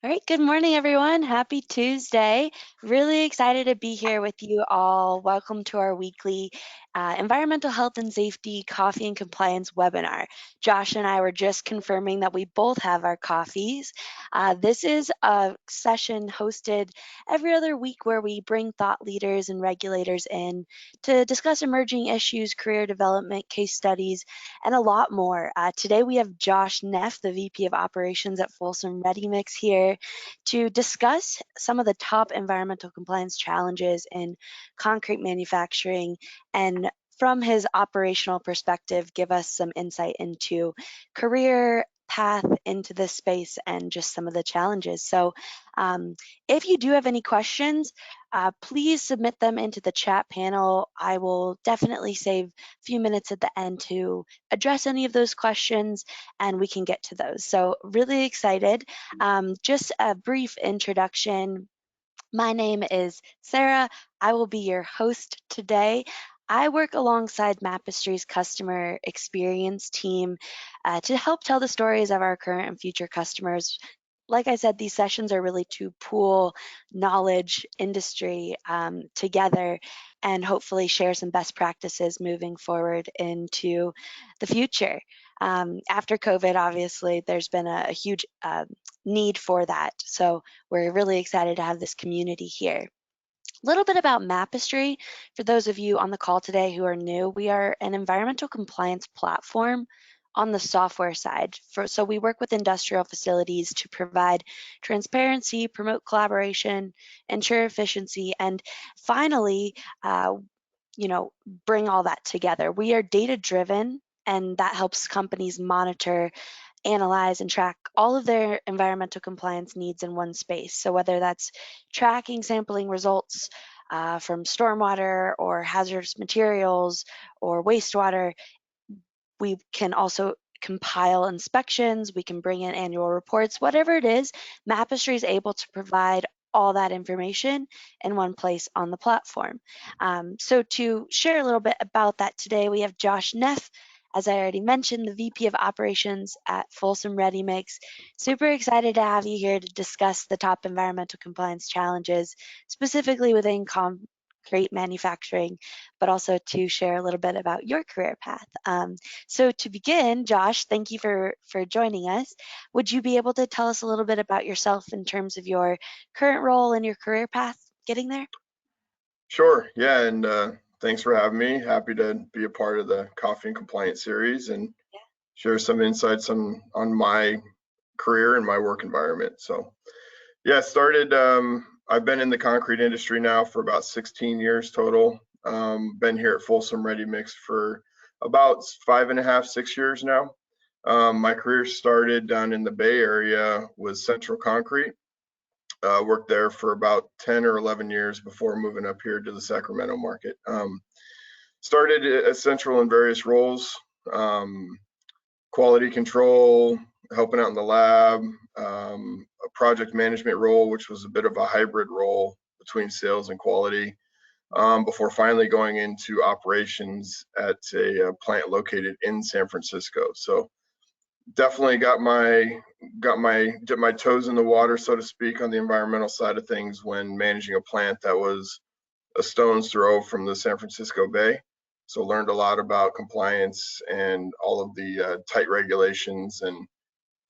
All right, good morning, everyone. Happy Tuesday. Really excited to be here with you all. Welcome to our weekly Environmental Health and Safety Coffee and Compliance webinar. Josh and I were just confirming that we both have our coffees. This is a session hosted every other week where we bring thought leaders and regulators in to discuss emerging issues, career development, case studies, and a lot more. Today we have Josh Neff, the VP of Operations at Folsom Ready Mix here to discuss some of the top environmental compliance challenges in concrete manufacturing and from his operational perspective, give us some insight into career path into this space and just some of the challenges. So if you do have any questions, please submit them into the chat panel. I will definitely save a few minutes at the end to address any of those questions and we can get to those. So really excited. Just a brief introduction. My name is Sarah. I will be your host today. I work alongside Mapistry's customer experience team to help tell the stories of our current and future customers. Like I said, these sessions are really to pool knowledge, industry together, and hopefully share some best practices moving forward into the future. After COVID, obviously, there's been a huge need for that. So we're really excited to have this community here. A little bit about Mapistry. For those of you on the call today who are new, we are an environmental compliance platform on the software side. So we work with industrial facilities to provide transparency, promote collaboration, ensure efficiency, and finally, uh, bring all that together. We are data driven, and that helps companies monitor, analyze, and track all of their environmental compliance needs in one space. So whether that's tracking sampling results from stormwater or hazardous materials or wastewater, we can also compile inspections, we can bring in annual reports, whatever it is, Mapistry is able to provide all that information in one place on the platform. So to share a little bit about that today, we have Josh Neff, as I already mentioned, the VP of Operations at Folsom Ready Mix. Super excited to have you here to discuss the top environmental compliance challenges, specifically within concrete manufacturing, but also to share a little bit about your career path. So to begin, Josh, thank you for joining us. Would you be able to tell us a little bit about yourself in terms of your current role and your career path getting there? Sure. Yeah, and thanks for having me. Happy to be a part of the Coffee and Compliance series and share some insights on my career and my work environment. So, yeah, started. I've been in the concrete industry now for about 16 years total. Been here at Folsom Ready Mix for about 5.5, 6 years now. My career started down in the Bay Area with Central Concrete. Worked there for about 10 or 11 years before moving up here to the Sacramento market. Started at Central in various roles, quality control, helping out in the lab, a project management role, which was a bit of a hybrid role between sales and quality, before finally going into operations at a plant located in San Francisco. So definitely dipped my toes in the water, so to speak, on the environmental side of things when managing a plant that was a stone's throw from the San Francisco Bay. So learned a lot about compliance and all of the tight regulations and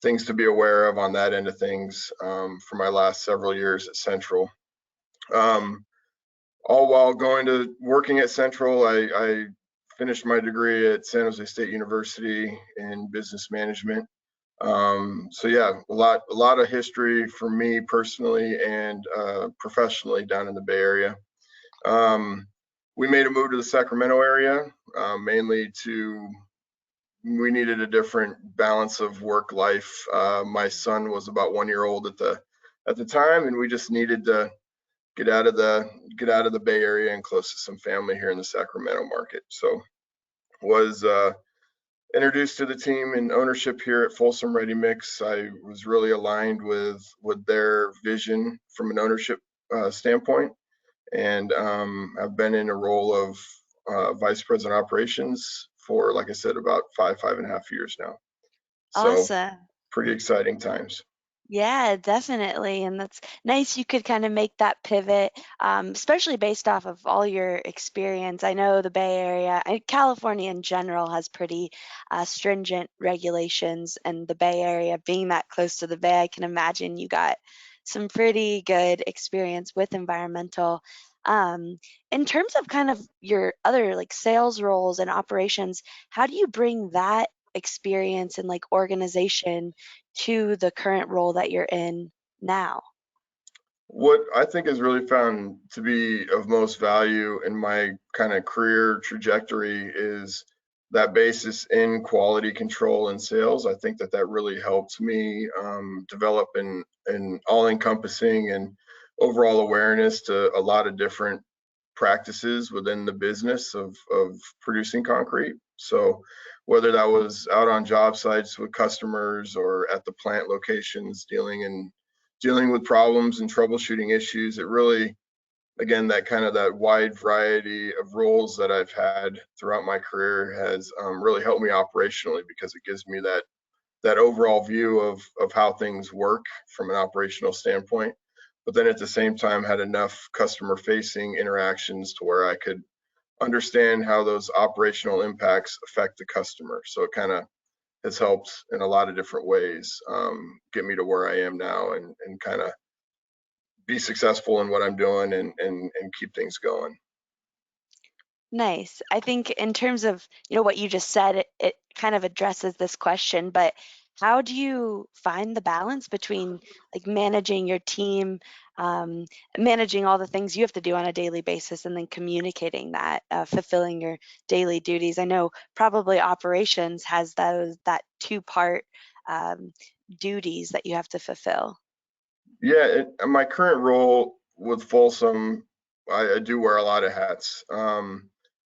things to be aware of on that end of things for my last several years at Central. All while going to working at Central, I finished my degree at San Jose State University in business management. So yeah, a lot of history for me personally and professionally down in the Bay Area. We made a move to the Sacramento area, mainly we needed a different balance of work life. My son was about 1 year old at the time, and we just needed to get out of the Bay Area and close to some family here in the Sacramento market. So was introduced to the team and ownership here at Folsom Ready Mix. I was really aligned with their vision from an ownership standpoint, and I've been in a role of vice president operations for, like I said, about 5.5 years now. So Awesome. pretty exciting times. Yeah, definitely. And that's nice you could kind of make that pivot, especially based off of all your experience. I know the Bay Area, California in general has pretty stringent regulations, and the Bay Area being that close to the Bay, I can imagine you got some pretty good experience with environmental. Um, in terms of kind of your other like sales roles and operations, how do you bring that experience and like organization to the current role that you're in now? What I think has really found to be of most value in my kind of career trajectory is that basis in quality control and sales. I think that that really helped me develop an all-encompassing and overall awareness to a lot of different practices within the business of producing concrete. So whether that was out on job sites with customers or at the plant locations dealing with problems and troubleshooting issues, it really, again, that kind of that wide variety of roles that I've had throughout my career has really helped me operationally because it gives me that overall view of how things work from an operational standpoint. But then at the same time, had enough customer facing interactions to where I could understand how those operational impacts affect the customer. So it kind of has helped in a lot of different ways get me to where I am now and kind of be successful in what I'm doing and keep things going. Nice. I think in terms of, what you just said, it kind of addresses this question, but how do you find the balance between like managing your team, um, managing all the things you have to do on a daily basis, and then communicating that, fulfilling your daily duties? I know probably operations has that two-part um, duties that you have to fulfill. Yeah, in my current role with Folsom, I do wear a lot of hats.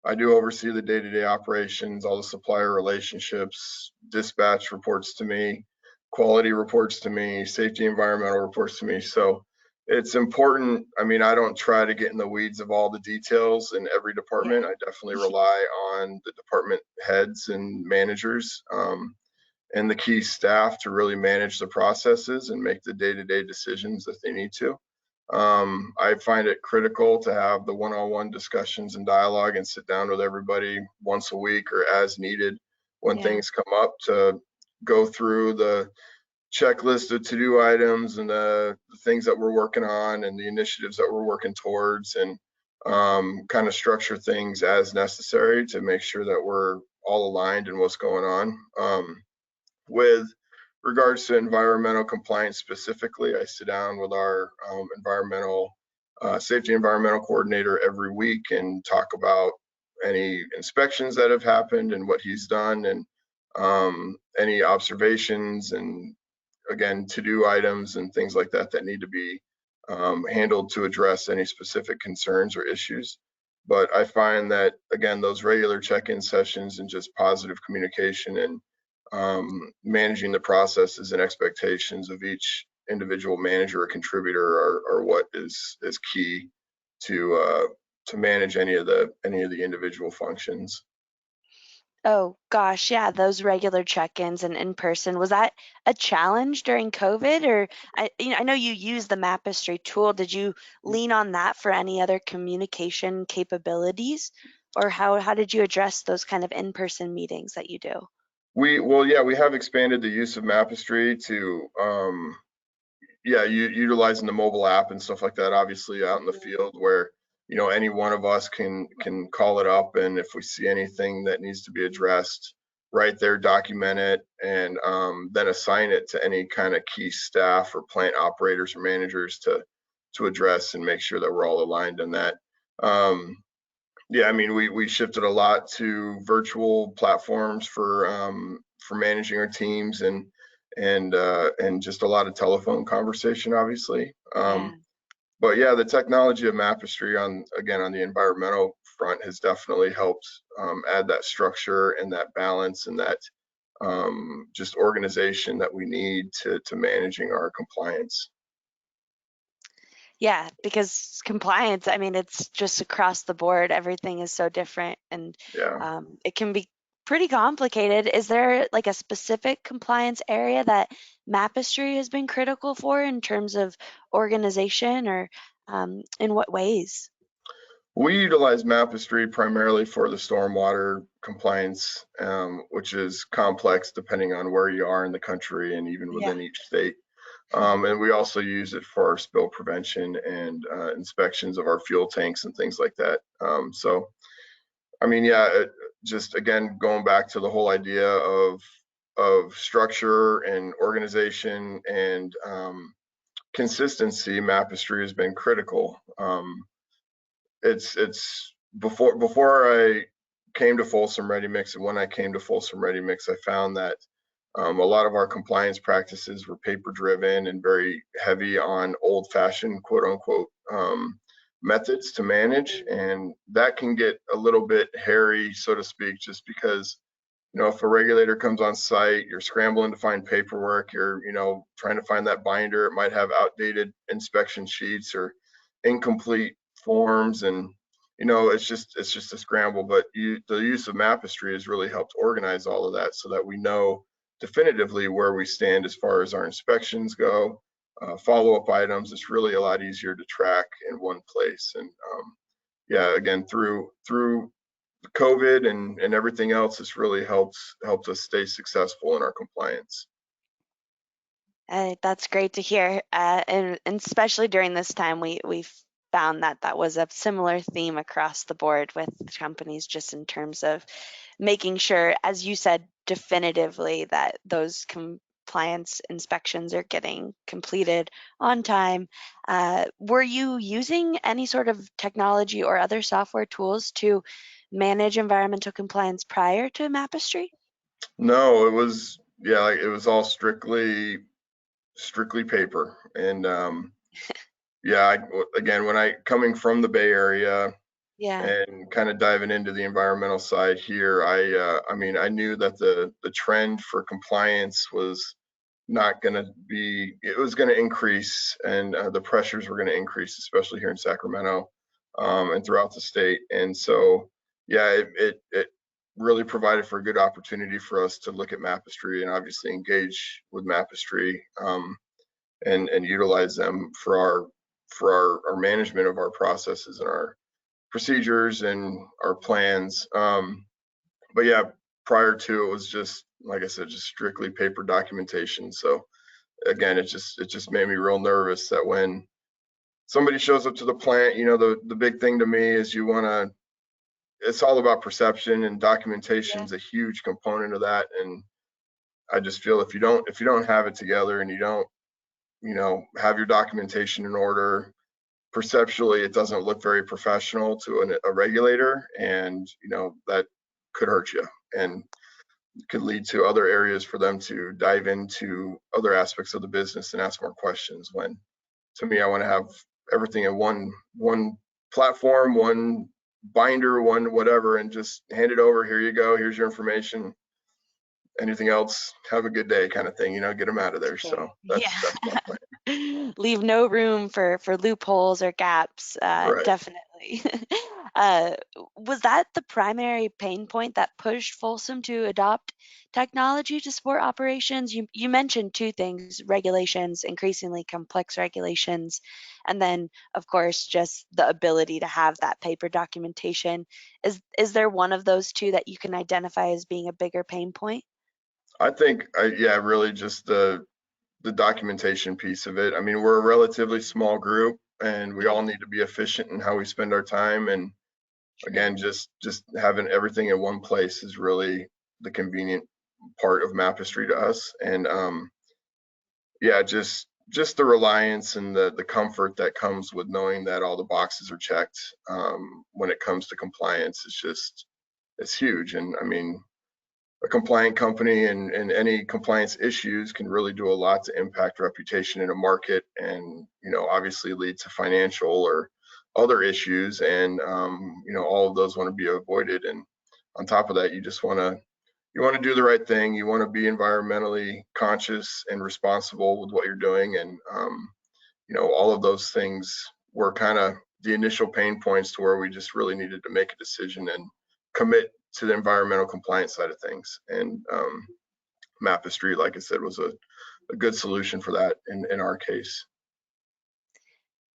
I do oversee the day-to-day operations, all the supplier relationships, dispatch reports to me, quality reports to me, safety environmental reports to me. So it's important. I mean, I don't try to get in the weeds of all the details in every Yeah. department. I definitely rely on the department heads and managers. And the key staff to really manage the processes and make the day-to-day decisions that they need to. I find it critical to have the one-on-one discussions and dialogue and sit down with everybody once a week or as needed when Yeah. things come up to go through the checklist of to-do items and the things that we're working on and the initiatives that we're working towards and kind of structure things as necessary to make sure that we're all aligned in what's going on. With regards to environmental compliance specifically, I sit down with our environmental safety environmental coordinator every week and talk about any inspections that have happened and what he's done and any observations and again to-do items and things like that that need to be handled to address any specific concerns or issues. But I find that again, those regular check-in sessions and just positive communication and managing the processes and expectations of each individual manager or contributor are what is key to manage any of the individual functions. Oh gosh, yeah, those regular check-ins and in person. Was that a challenge during COVID? Or I know you use the Mapestry tool. Did you lean on that for any other communication capabilities? Or how did you address those kind of in-person meetings that you do? Yeah, we have expanded the use of Mapestry to yeah, utilizing the mobile app and stuff like that, obviously out in the Mhm. field where, any one of us can call it up and if we see anything that needs to be addressed, right there, document it and then assign it to any kind of key staff or plant operators or managers to address and make sure that we're all aligned on that. Um, yeah, I mean, we shifted a lot to virtual platforms for managing our teams and just a lot of telephone conversation, obviously. Yeah. But yeah, the technology of Mapestry on again on the environmental front has definitely helped add that structure and that balance and that just organization that we need to managing our compliance. Yeah, because compliance, I mean, it's just across the board. Everything is so different, and Yeah. it can be pretty complicated. Is there like a specific compliance area that Mapestry has been critical for in terms of organization or in what ways? We utilize Mapestry primarily for the stormwater compliance, which is complex depending on where you are in the country and even Yeah. within each state. And we also use it for our spill prevention and inspections of our fuel tanks and things like that. So, I mean, yeah, just again going back to the whole idea of structure and organization and consistency, Mapestry has been critical. It's before I came to Folsom Ready Mix, and when I came to Folsom Ready Mix, I found that a lot of our compliance practices were paper driven and very heavy on old fashioned quote unquote methods to manage, and that can get a little bit hairy, so to speak, just because if a regulator comes on site, you're scrambling to find paperwork, you're, trying to find that binder. It might have outdated inspection sheets or incomplete forms. And, it's just a scramble. But the use of Mapestry has really helped organize all of that so that we know definitively where we stand as far as our inspections go. Follow-up items, it's really a lot easier to track in one place. And yeah, again, through COVID and everything else, it's really helped us stay successful in our compliance. That's great to hear, and especially during this time, we found that that was a similar theme across the board with companies, just in terms of making sure, as you said, definitively that those compliance inspections are getting completed on time. Were you using any sort of technology or other software tools to manage environmental compliance prior to Mapestry? No, it was, yeah, like, it was all strictly paper. And yeah, again, when I coming from the Bay Area Yeah, and kind of diving into the environmental side here, I mean, I knew that the trend for compliance was not going to be, it was going to increase, and the pressures were going to increase, especially here in Sacramento and throughout the state. And so, yeah, it really provided for a good opportunity for us to look at Mapestry and obviously engage with Mapestry and utilize them for our management of our processes and our procedures and our plans. But yeah, prior to it was just, like I said, just strictly paper documentation. So again, it just made me real nervous that when somebody shows up to the plant, the big thing to me is you want to, it's all about perception, and documentation yeah, is a huge component of that. And I just feel if you don't have it together and you don't, have your documentation in order, perceptually it doesn't look very professional to a regulator, and that could hurt you and could lead to other areas for them to dive into other aspects of the business and ask more questions. When to me, I want to have everything in one platform, one binder, one whatever, and just hand it over. Here you go. Here's your information. Anything else? Have a good day, kind of thing. Get them out of there. sure. So Yeah. that's my plan. Leave no room for loopholes or gaps, Right. definitely. Uh, was that the primary pain point that pushed Folsom to adopt technology to support operations? You mentioned two things: regulations, increasingly complex regulations, and then, of course, just the ability to have that paper documentation. Is there one of those two that you can identify as being a bigger pain point? I think, yeah, really just the documentation piece of it. I mean, we're a relatively small group, and we Yeah, all need to be efficient in how we spend our time. And sure. again, just having everything in one place is really the convenient part of Mapestry to us. And yeah, just the reliance and the comfort that comes with knowing that all the boxes are checked when it comes to compliance is just, it's huge. And I mean, a compliant company and any compliance issues can really do a lot to impact reputation in a market, and obviously lead to financial or other issues. And all of those want to be avoided. And on top of that, you want to do the right thing. You want to be environmentally conscious and responsible with what you're doing. And all of those things were kind of the initial pain points to where we just really needed to make a decision and commit to the environmental compliance side of things. And Mapistry, like I said, was a good solution for that in our case.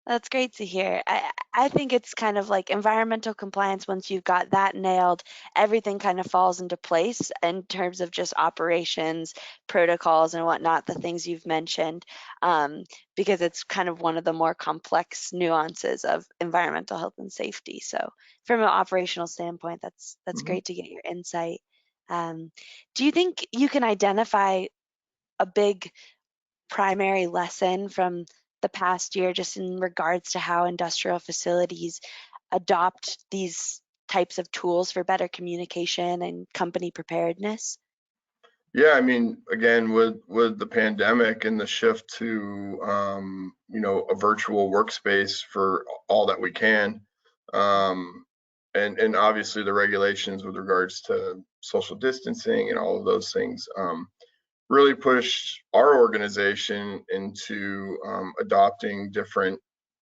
That's great to hear. I think it's kind of like environmental compliance. Once you've got that nailed, everything kind of falls into place in terms of just operations, protocols, and whatnot, the things you've mentioned, because it's kind of one of the more complex nuances of environmental health and safety. So, from an operational standpoint, that's Mhm. great to get your insight. Um, do you think you can identify a big primary lesson from the past year just in regards to how industrial facilities adopt these types of tools for better communication and company preparedness? Yeah, I mean, again, with the pandemic and the shift to a virtual workspace for all that we can, um, and obviously the regulations with regards to social distancing and all of those things, really pushed our organization into adopting different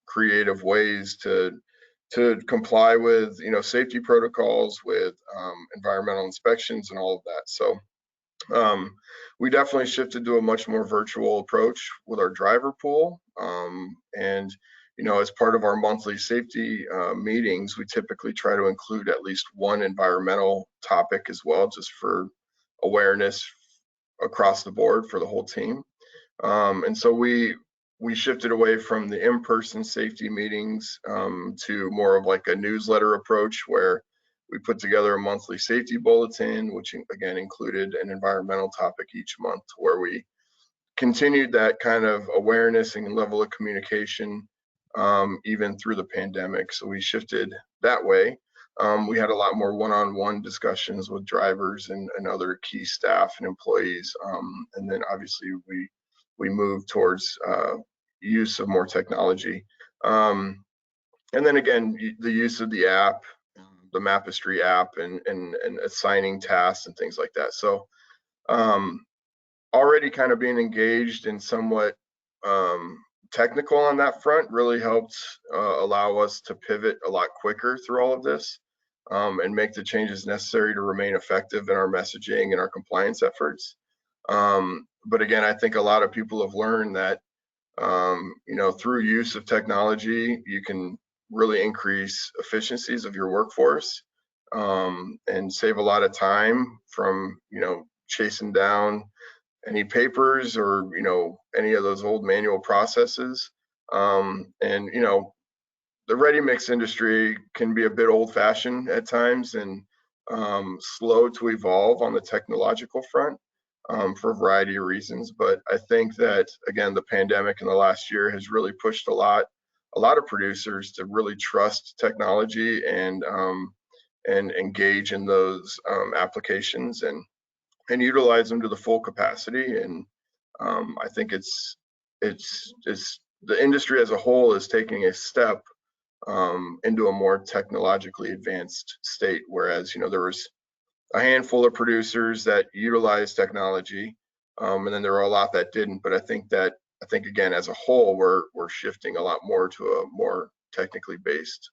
creative ways to comply with safety protocols, with environmental inspections, and all of that. So um, we definitely shifted to a much more virtual approach with our driver pool. And, as part of our monthly safety meetings, we typically try to include at least one environmental topic as well, just for awareness across the board for the whole team. And so we shifted away from the in-person safety meetings to more of like a newsletter approach where we put together a monthly safety bulletin, which again included an environmental topic each month, where we continued that kind of awareness and level of communication even through the pandemic. So we shifted that way. We had a lot more one-on-one discussions with drivers and other key staff and employees. And then obviously we moved towards use of more technology. And then again, the use of the app, the Mapistry app, and assigning tasks and things like that. So um, already kind of being engaged and somewhat technical on that front really helped allow us to pivot a lot quicker through all of this and make the changes necessary to remain effective in our messaging and our compliance efforts. But again, I think a lot of people have learned that through use of technology, you can really increase efficiencies of your workforce and save a lot of time from chasing down any papers or any of those old manual processes. And the ready mix industry can be a bit old fashioned at times and slow to evolve on the technological front for a variety of reasons. But I think that again, the pandemic in the last year has really pushed a lot of producers to really trust technology and engage in those applications and utilize them to the full capacity. And I think it's the industry as a whole is taking a step into a more technologically advanced state. Whereas there was a handful of producers that utilized technology, and then there were a lot that didn't. But I think again as a whole we're shifting a lot more to a more technically based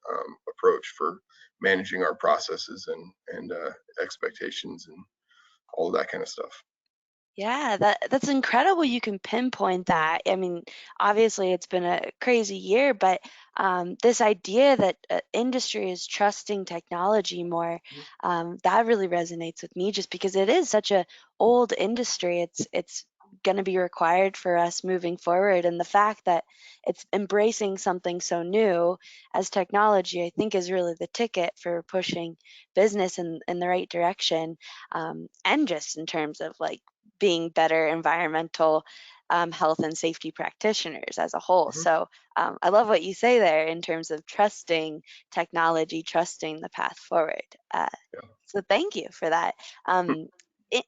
approach for managing our processes and expectations and all of that kind of stuff. Yeah, that's incredible you can pinpoint that. I mean, obviously it's been a crazy year, but this idea that industry is trusting technology more, that really resonates with me just because it is such a old industry. It's going to be required for us moving forward, and the fact that it's embracing something so new as technology, I think, is really the ticket for pushing business in the right direction, and just in terms of like being better environmental health and safety practitioners as a whole. Mhm. So I love what you say there in terms of trusting technology, trusting the path forward. Yeah. So thank you for that. Um,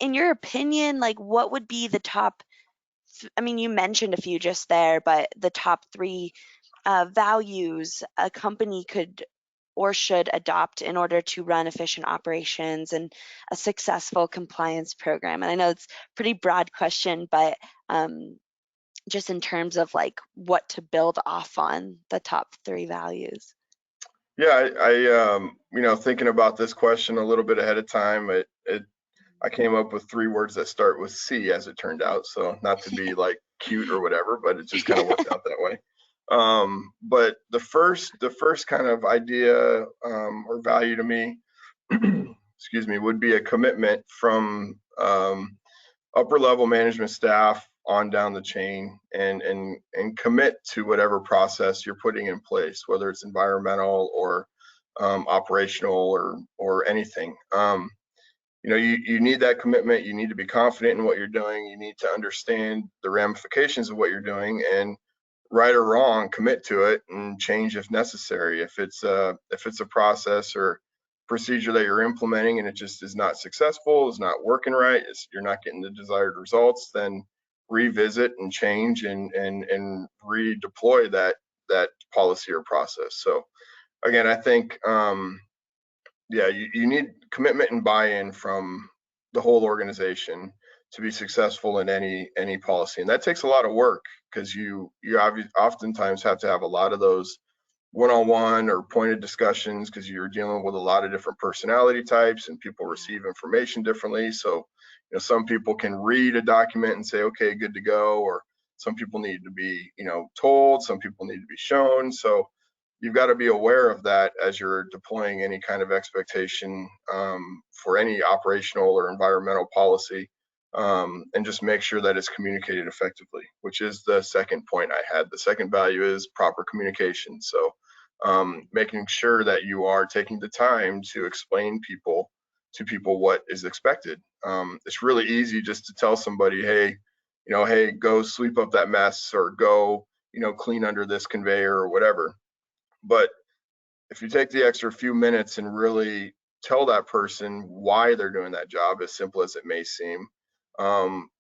in your opinion, like what would be the top? I mean, you mentioned a few just there, but the top three values a company could or should adopt in order to run efficient operations and a successful compliance program? And I know it's a pretty broad question, but just in terms of like what to build off on the top three values. Yeah, thinking about this question a little bit ahead of time, I came up with three words that start with C, as it turned out. So not to be like cute or whatever, but it just kind of worked out that way. But the first kind of idea or value to me, excuse me, would be a commitment from upper level management staff on down the chain, and commit to whatever process you're putting in place, whether it's environmental or operational or anything. You need that commitment. You need to be confident in what you're doing. You need to understand the ramifications of what you're doing, and right or wrong, commit to it and change if necessary. If it's a process or procedure that you're implementing and it just is not successful, is not working right, you're not getting the desired results, then revisit and change and redeploy that policy or process. So again, I think yeah, you need commitment and buy-in from the whole organization to be successful in any policy, and that takes a lot of work because oftentimes have to have a lot of those one-on-one or pointed discussions because you're dealing with a lot of different personality types and people receive information differently. So, some people can read a document and say, okay, good to go, or some people need to be, told, some people need to be shown. So you've got to be aware of that as you're deploying any kind of expectation for any operational or environmental policy, and just make sure that it's communicated effectively, which is the second point I had. The second value is proper communication. So making sure that you are taking the time to explain to people what is expected. It's really easy just to tell somebody, hey, go sweep up that mess, or go, clean under this conveyor or whatever. But if you take the extra few minutes and really tell that person why they're doing that job, as simple as it may seem,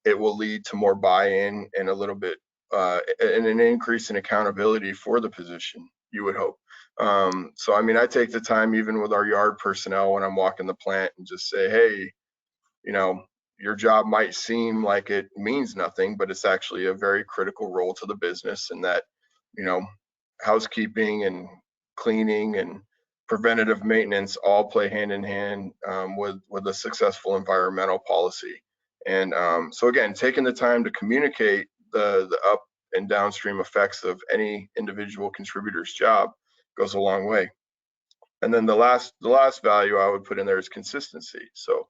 it will lead to more buy-in and a little bit and an increase in accountability for the position, you would hope. So, I mean, I take the time even with our yard personnel when I'm walking the plant and just say, hey, you know, your job might seem like it means nothing, but it's actually a very critical role to the business, and that, you know, housekeeping and cleaning and preventative maintenance all play hand in hand with a successful environmental policy. And so again, taking the time to communicate the up and downstream effects of any individual contributor's job goes a long way. And then the last value I would put in there is consistency. So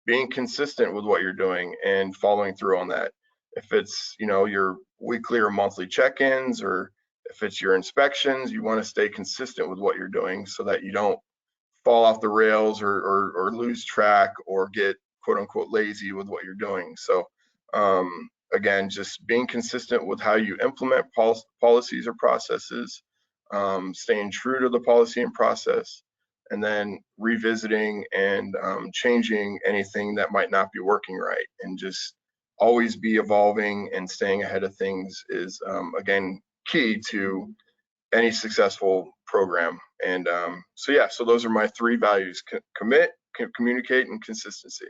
being consistent with what you're doing and following through on that. If it's, your weekly or monthly check-ins, or if it's your inspections, you want to stay consistent with what you're doing so that you don't fall off the rails, or lose track, or get quote unquote lazy with what you're doing. So again, just being consistent with how you implement policies or processes, staying true to the policy and process, and then revisiting and changing anything that might not be working right, and just always be evolving and staying ahead of things is again key to any successful program. And so yeah, so those are my three values: commit, communicate, and consistency.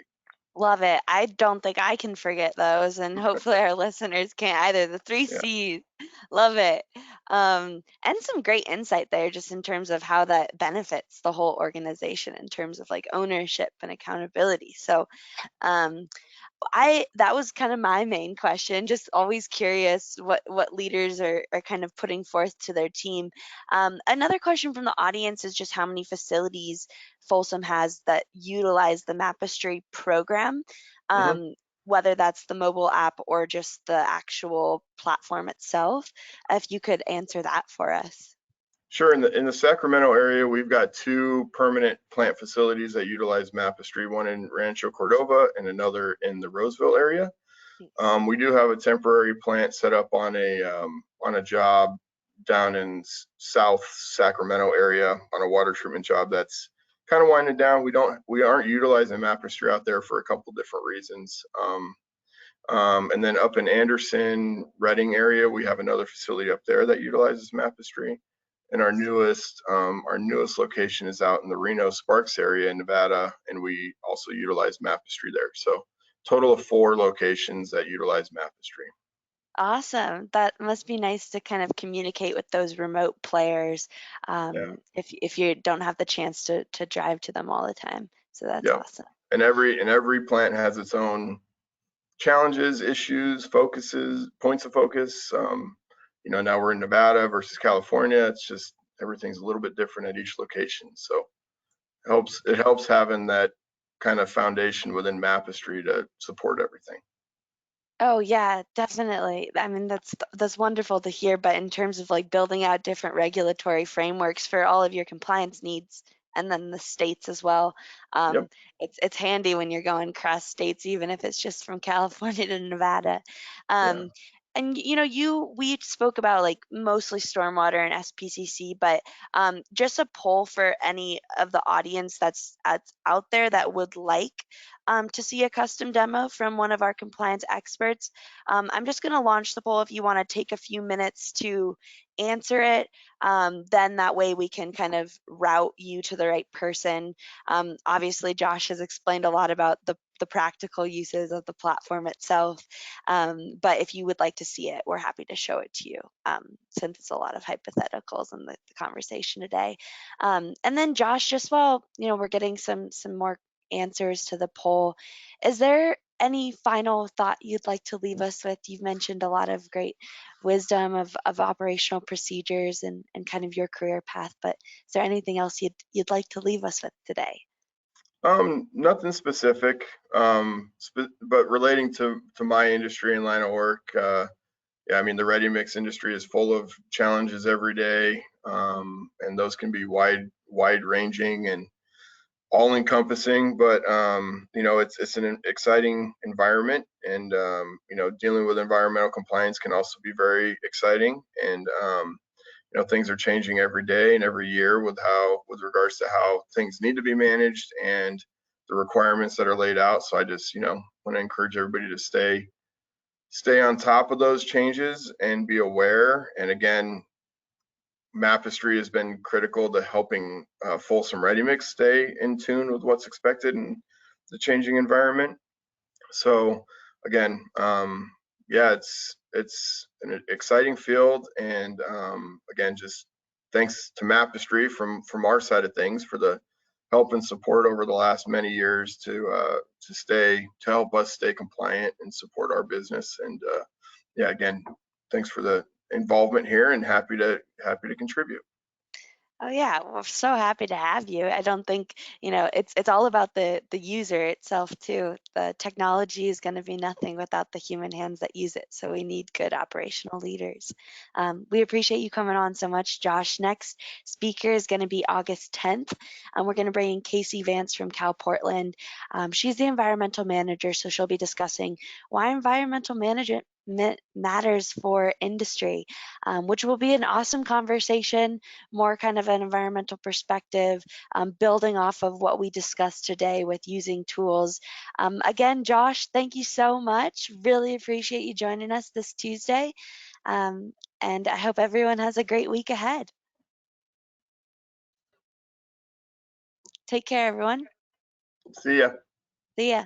Love it. I don't think I can forget those, and hopefully our listeners can't either. The three Yeah. C's. Love it. And some great insight there just in terms of how that benefits the whole organization in terms of like ownership and accountability. So, um, I that was kind of my main question. Just always curious what leaders are kind of putting forth to their team. Another question from the audience is just how many facilities Folsom has that utilize the Mapestry program, Mhm. um, whether that's the mobile app or just the actual platform itself. If you could answer that for us. Sure. In the Sacramento area, we've got two permanent plant facilities that utilize Mapestry, one in Rancho Cordova and another in the Roseville area. Thanks. We do have a temporary plant set up on a job down in South Sacramento area, on a water treatment job that's kind of winding down. We aren't utilizing Mapestry out there for a couple different reasons. And then up in Anderson, Redding area, we have another facility up there that utilizes Mapestry. And our newest location is out in the Reno Sparks area in Nevada, and we also utilize Mapestry there. So total of 4 locations that utilize Mapestry. Awesome. That must be nice to kind of communicate with those remote players, Yeah. if you don't have the chance to drive to them all the time. So that's Yep. awesome. And every plant has its own challenges, issues, focuses, points of focus. Now we're in Nevada versus California. It's just everything's a little bit different at each location. So it helps having that kind of foundation within Mapistry to support everything. Oh yeah, definitely. I mean, that's wonderful to hear, but in terms of like building out different regulatory frameworks for all of your compliance needs and then the states as well, Yep. it's handy when you're going across states, even if it's just from California to Nevada. Yeah. Um, and we spoke about like mostly stormwater and SPCC, but just a poll for any of the audience that's out there that would like to see a custom demo from one of our compliance experts. I'm just going to launch the poll if you want to take a few minutes to answer it. Then that way we can kind of route you to the right person. Obviously, Josh has explained a lot about the practical uses of the platform itself. But if you would like to see it, we're happy to show it to you, since it's a lot of hypotheticals in the conversation today. And then Josh, just while we're getting some more answers to the poll. Is there any final thought you'd like to leave us with? You've mentioned a lot of great wisdom of operational procedures and kind of your career path, but is there anything else you'd like to leave us with today? Nothing specific, but relating to my industry and line of work. Yeah, I mean the ready mix industry is full of challenges every day, and those can be wide ranging and all encompassing. But it's an exciting environment, and dealing with environmental compliance can also be very exciting. And things are changing every day and every year with regards to how things need to be managed and the requirements that are laid out. So I just want to encourage everybody to stay on top of those changes and be aware. And again, Mapistry has been critical to helping Folsom Ready Mix stay in tune with what's expected in the changing environment. So again, yeah, it's an exciting field, and again, just thanks to Mapistry from our side of things for the help and support over the last many years to help us stay compliant and support our business. And yeah, again, thanks for the involvement here, and happy to contribute. Oh yeah, we're so happy to have you. I don't think, it's all about the user itself too. The technology is going to be nothing without the human hands that use it. So we need good operational leaders. We appreciate you coming on so much, Josh. Next speaker is going to be August 10th. We're going to bring in Casey Vance from Cal Portland. She's the environmental manager, so she'll be discussing why environmental management matters for industry, which will be an awesome conversation, more kind of an environmental perspective, building off of what we discussed today with using tools. Again, Josh, thank you so much. Really appreciate you joining us this Tuesday. Um, and I hope everyone has a great week ahead. Take care, everyone. See ya. See ya.